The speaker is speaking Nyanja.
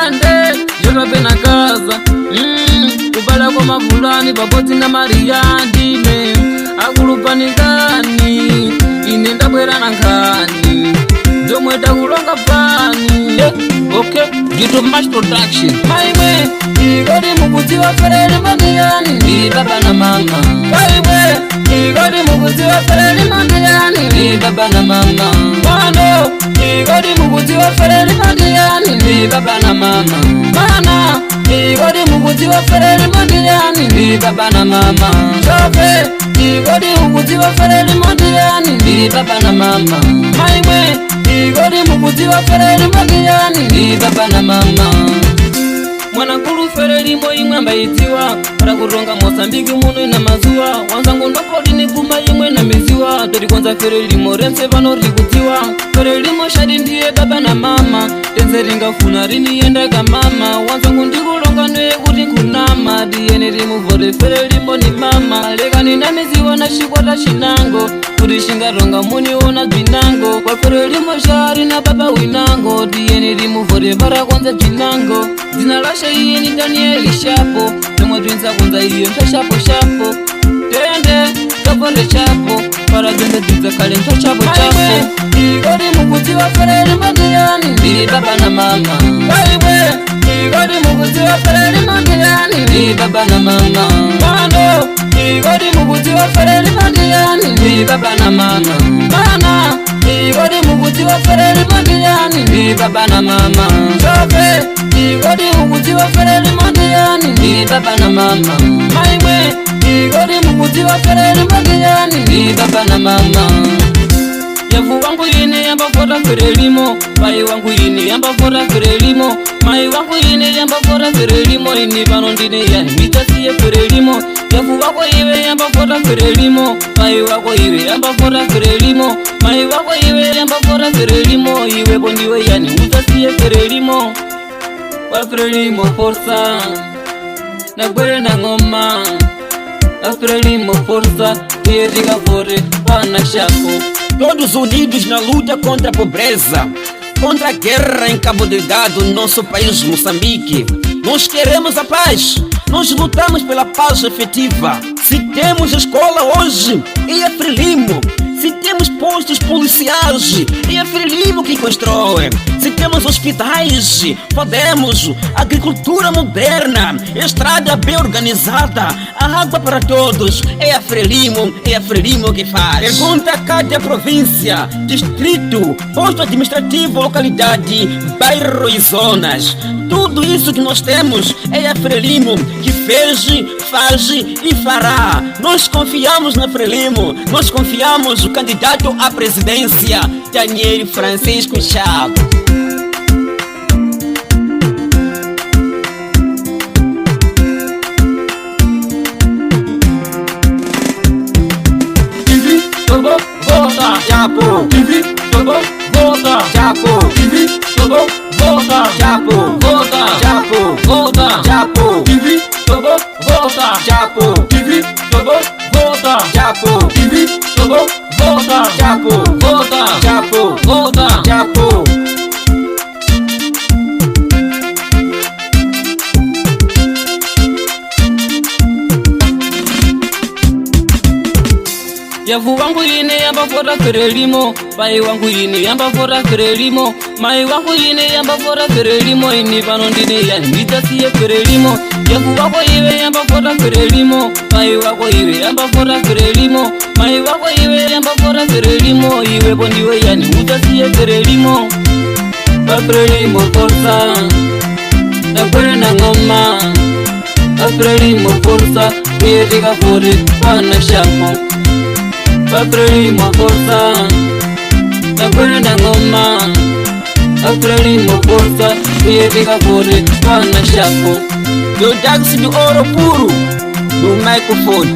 ande yokapena kaza kubala kwa mavulani baboti na mariyandime akulupanikani ine ndabwera na nkani ndomweta kulonga pani okay Ghetto Mash Production maimwe igodi mukuti wafereli mandiyani baba na mama maimwe igodi mukuti wafereli mandiyani baba na mama mano igodi mukuti wafereli mandiyani baba na mama mana igodi mukuti wafereli mandiyani baba na mama shofe igodi mukuti wafereli mandiyani baba na mama maimwe igodi mukuti wafereli mandiyani baba na mama mwana kulu fereli moimwe mbaitiwa para kuronga Mozambiki muno ina mazuwa wanzangu ndopodi ni kuma imwe na miziwa tori kwanza fereli morense vano rikutiwa fereli moshadi ndiye baba na mama tenze ringafuna rini yendaka mama wanzangu ndikulonga noye kuti kunama diyene rimuvore fereli mboni mama lekani na miziwa na shikwata shinango kuti shingaronga muniona bzinango kwa fereli moshari na baba winango diyene rimuvore para kwanza bzinango zina lasha iye ni Danieli Shapo Tumwa dwinza kunza iye mta shapo shapo Tende kapole chapo para jende dwinza kale mta chapo chapo igodi mukuti wa fereli mandiyani baba na mama Kaiwe igodi mukuti wa fereli mandiyani baba na mama Mano igodi mukuti wa fereli mandiyani baba na mama Mana igodi mukuti wa fereli mandiyani baba na mama Shofe igodi mukuti wa fereli mandiyani baba na mama maimwe igodi mukuti wa fereli mandiyani baba na mama yavu wangu yine yamba fora ferelimo bai wangu yine yamba fora ferelimo mai wangu yine yamba fora ferelimo ini bano ndine yani mitasiye ferelimo yavu wako iwe yamba fora ferelimo bai wako iwe yamba fora ferelimo mai wako iwe yamba fora ferelimo iwe bondiwe yani mitasiye ferelimo wa ferelimo forza na gwere na ngoma Frelimo força e diga fore pana chapo. Todos unidos na luta contra a pobreza, contra a guerra em Cabo Delgado, nosso país Moçambique. Nós queremos a paz, nós lutamos pela paz efetiva. Se temos escola hoje, é a Frelimo. Se temos postos policiais, é a Frelimo que constrói. Se temos hospitais, podemos. Agricultura moderna, estrada bem organizada, a água para todos, é a Frelimo que faz. Pergunta a cada província, distrito, posto administrativo, localidade, bairro e zonas. Tudo isso que nós temos é a Frelimo que fez, faz e fará. Nós confiamos na Frelimo, nós confiamos no candidato à presidência, Daniel Francisco Chapo. Vota Chapo, vota Chapo, vota Chapo, vota Chapo, vota Chapo, vota Chapo, vota Chapo, vota Chapo, vota Chapo, vota Chapo. Yavu wangu yine yamba fora ferelimo bai wangu yine yamba fora ferelimo mai wangu yine yamba fora ferelimo ini bano ndine yani mitasiye ferelimo yavu wako iwe yamba fora ferelimo bai wako iwe yamba fora ferelimo mai wako iwe yamba fora ferelimo iwe bondiwe yani mitasiye ferelimo ba ferelimo forza na kwere na ngoma ba ferelimo forza iye diga fore pana shapo Frelimo forza na kwere na ngoma Frelimo forza iye diga fore pana shapo. Do táxi de ouro puro no microfone.